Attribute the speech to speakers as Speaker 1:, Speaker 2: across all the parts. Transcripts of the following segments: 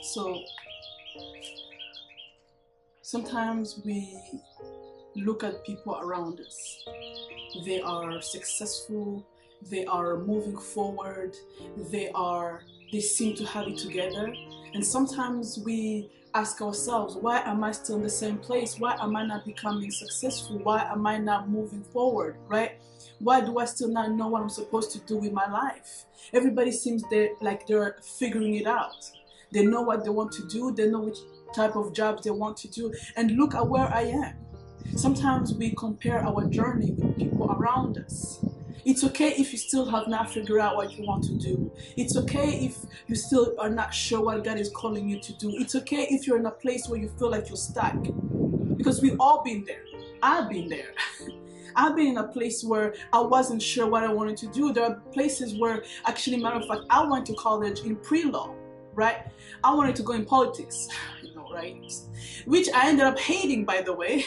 Speaker 1: So sometimes we look at people around us. They are successful, they are moving forward, they seem to have it together. And sometimes we ask ourselves, why am I still in the same place? Why am I not becoming successful? Why am I not moving forward, right? Why do I still not know what I'm supposed to do with my life? Everybody seems like they're figuring it out. They know what they want to do. They know which type of jobs they want to do. And look at where I am. Sometimes we compare our journey with people around us. It's okay if you still have not figured out what you want to do. It's okay if you still are not sure what God is calling you to do. It's okay if you're in a place where you feel like you're stuck. Because we've all been there. I've been there. I've been in a place where I wasn't sure what I wanted to do. There are places where, actually, matter of fact, I went to college in pre-law, right? I wanted to go in politics, right? Which I ended up hating, by the way.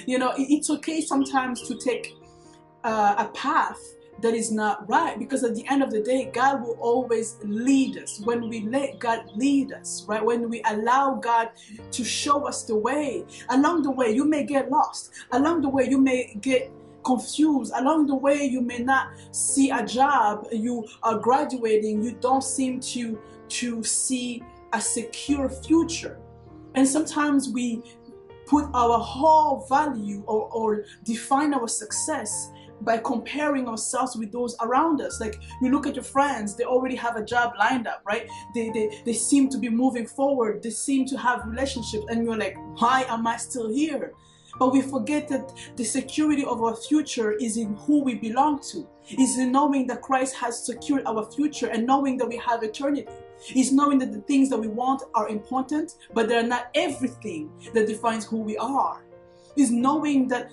Speaker 1: It's okay sometimes to take a path that is not right, because at the end of the day, God will always lead us. When we let God lead us, right? When we allow God to show us the way, along the way you may get lost. Along the way you may get confused. Along the way you may not see a job. You are graduating. You don't seem to see a secure future. And sometimes we put our whole value or define our success by comparing ourselves with those around us. Like, you look at your friends, they already have a job lined up, right? They seem to be moving forward. They seem to have relationships, and you're like, why am I still here? But we forget that the security of our future is in who we belong to. Is in knowing that Christ has secured our future, and knowing that we have eternity. Is knowing that the things that we want are important, but they're not everything that defines who we are. Is knowing that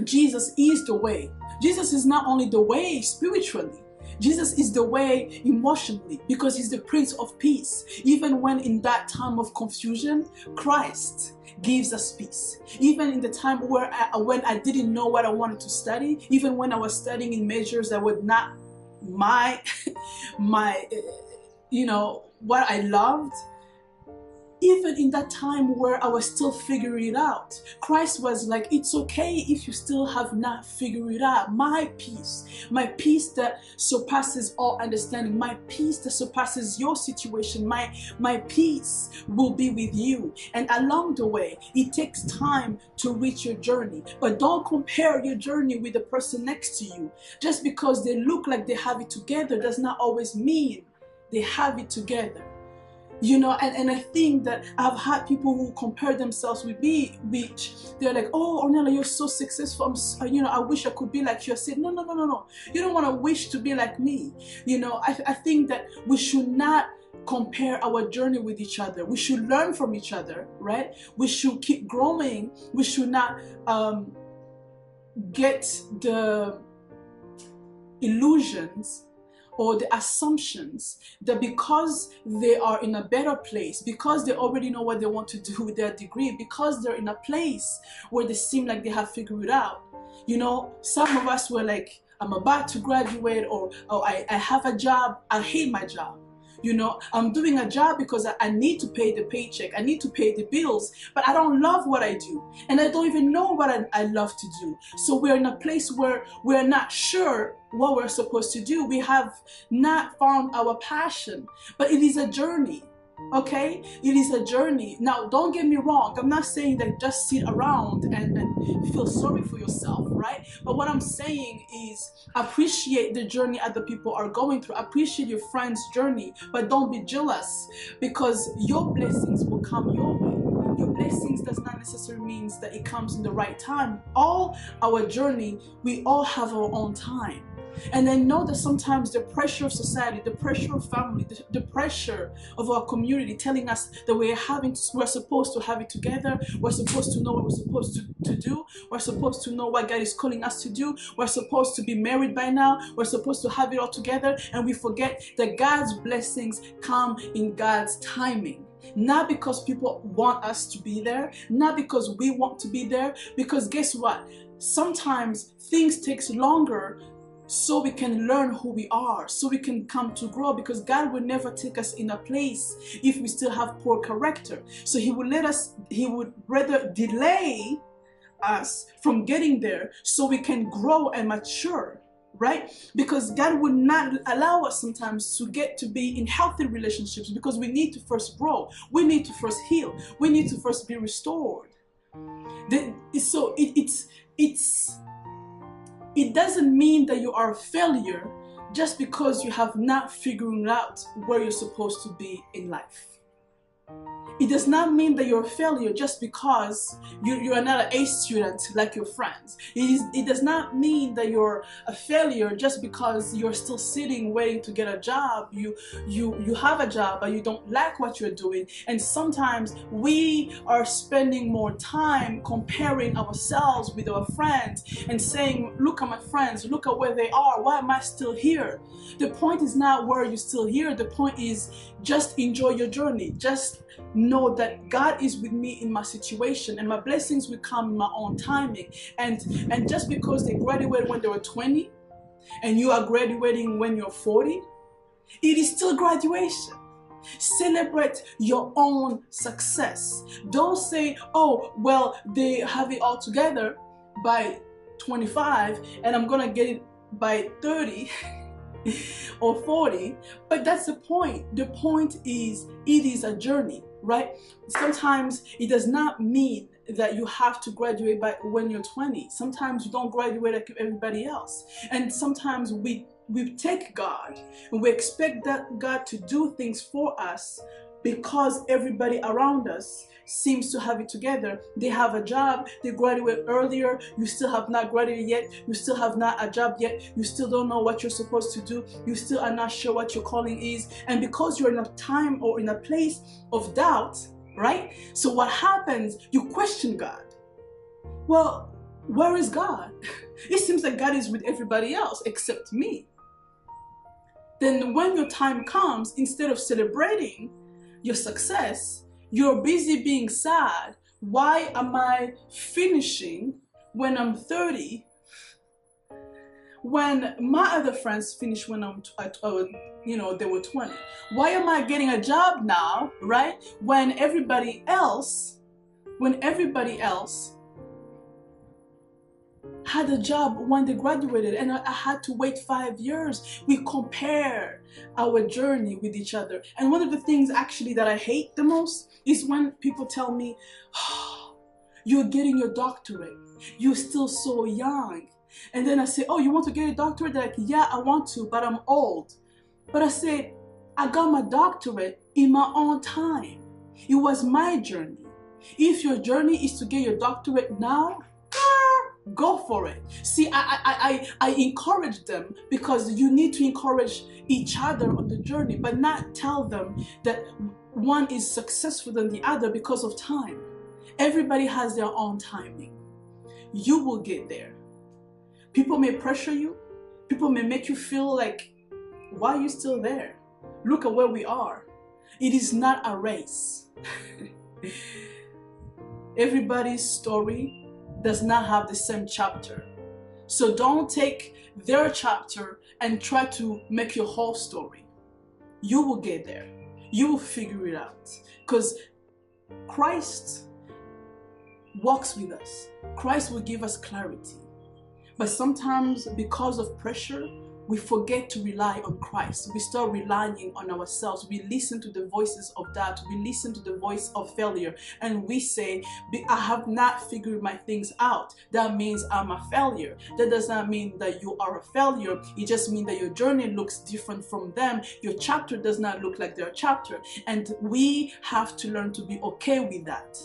Speaker 1: Jesus is the way. Jesus is not only the way spiritually. Jesus is the way emotionally, because he's the Prince of Peace. Even when in that time of confusion, Christ gives us peace. Even in the time when I didn't know what I wanted to study, even when I was studying in majors that were not my what I loved, even in that time where I was still figuring it out, Christ was like, it's okay if you still have not figured it out. My peace that surpasses all understanding, my peace that surpasses your situation, my peace will be with you. And along the way, it takes time to reach your journey. But don't compare your journey with the person next to you. Just because they look like they have it together does not always mean they have it together. And I think that I've had people who compare themselves with me, which they're like, oh, Ornella, you're so successful. I wish I could be like you. I said, no. You don't want to wish to be like me. I think that we should not compare our journey with each other. We should learn from each other, right? We should keep growing. We should not get the illusions or the assumptions that because they are in a better place, because they already know what they want to do with their degree, because they're in a place where they seem like they have figured it out. Some of us were like, I'm about to graduate, or I have a job, I hate my job. I'm doing a job because I need to pay the paycheck, I need to pay the bills, but I don't love what I do, and I don't even know what I love to do. So we're in a place where we're not sure what we're supposed to do. We have not found our passion, but it is a journey. Okay, it is a journey. Now, don't get me wrong. I'm not saying that just sit around and feel sorry for yourself, right? But what I'm saying is appreciate the journey other people are going through. Appreciate your friend's journey, but don't be jealous, because your blessings will come your way. Your blessings does not necessarily mean that it comes in the right time. All our journey, we all have our own time. And I know that sometimes the pressure of society, the pressure of family, the pressure of our community telling us that we're supposed to have it together, we're supposed to know what we're supposed to do, we're supposed to know what God is calling us to do, we're supposed to be married by now, we're supposed to have it all together, and we forget that God's blessings come in God's timing. Not because people want us to be there, not because we want to be there, because guess what? Sometimes things take longer so we can learn who we are, so we can come to grow, because God will never take us in a place if we still have poor character. So he would rather delay us from getting there so we can grow and mature, right? Because God would not allow us sometimes to get to be in healthy relationships, because we need to first grow, we need to first heal, we need to first be restored. So it doesn't mean that you are a failure just because you have not figured out where you're supposed to be in life. It does not mean that you're a failure just because you're not an A student like your friends. It does not mean that you're a failure just because you're still sitting waiting to get a job. You have a job, but you don't like what you're doing. And sometimes we are spending more time comparing ourselves with our friends and saying, look at my friends, look at where they are, why am I still here? The point is not where you're still here. The point is just enjoy your journey. Just know that God is with me in my situation, and my blessings will come in my own timing. And just because they graduated when they were 20 and you are graduating when you're 40, it is still graduation. Celebrate your own success. Don't say, oh, well, they have it all together by 25 and I'm gonna get it by 30 or 40. But that's the point. The point is, it is a journey, right? Sometimes it does not mean that you have to graduate by when you're 20. Sometimes you don't graduate like everybody else. And sometimes we take God and we expect that God to do things for us because everybody around us seems to have it together. They have a job, they graduate earlier, you still have not graduated yet, you still have not a job yet, you still don't know what you're supposed to do, you still are not sure what your calling is. And because you're in a time or in a place of doubt, right? So what happens? You question God. Well, where is God? It seems like God is with everybody else except me. Then when your time comes, instead of celebrating your success, you're busy being sad. Why am I finishing when I'm 30? When my other friends finish when they were 20. Why am I getting a job now, right? When everybody else had a job when they graduated, and I had to wait 5 years. We compare our journey with each other. And one of the things actually that I hate the most is when people tell me, oh, you're getting your doctorate, you're still so young. And then I say, oh, you want to get a doctorate? They're like, yeah, I want to, but I'm old. But I said, I got my doctorate in my own time. It was my journey. If your journey is to get your doctorate now, go for it. See, I encourage them, because you need to encourage each other on the journey, but not tell them that one is successful than the other because of time. Everybody has their own timing. You will get there. People may pressure you. People may make you feel like, why are you still there? Look at where we are. It is not a race. Everybody's story does not have the same chapter. So don't take their chapter and try to make your whole story. You will get there. You will figure it out. Because Christ walks with us. Christ will give us clarity. But sometimes because of pressure, we forget to rely on Christ. We start relying on ourselves. We listen to the voices of doubt. We listen to the voice of failure. And we say, I have not figured my things out. That means I'm a failure. That does not mean that you are a failure. It just means that your journey looks different from them. Your chapter does not look like their chapter. And we have to learn to be okay with that.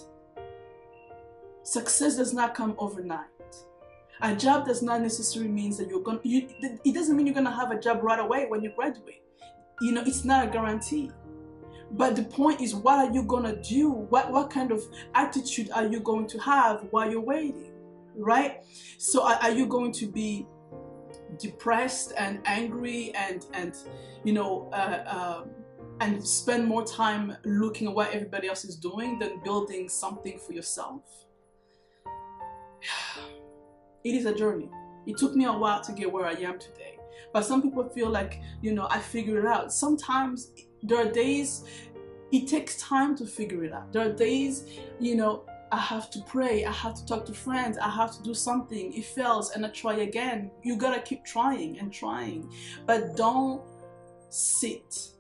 Speaker 1: Success does not come overnight. A job does not necessarily mean that it doesn't mean you're going to have a job right away when you graduate. It's not a guarantee. But the point is, what are you going to do? What kind of attitude are you going to have while you're waiting, right? So are you going to be depressed and angry and spend more time looking at what everybody else is doing than building something for yourself? It is a journey. It took me a while to get where I am today. But some people feel like, you know, I figured it out. Sometimes there are days it takes time to figure it out. There are days, you know, I have to pray, I have to talk to friends, I have to do something. It fails and I try again. You gotta keep trying and trying. But don't sit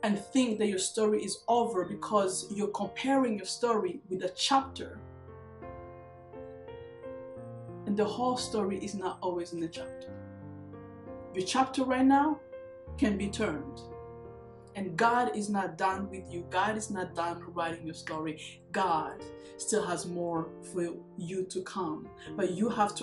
Speaker 1: and think that your story is over because you're comparing your story with a chapter. And the whole story is not always in the chapter. Your chapter right now can be turned. And God is not done with you. God is not done writing your story. God still has more for you to come. But you have to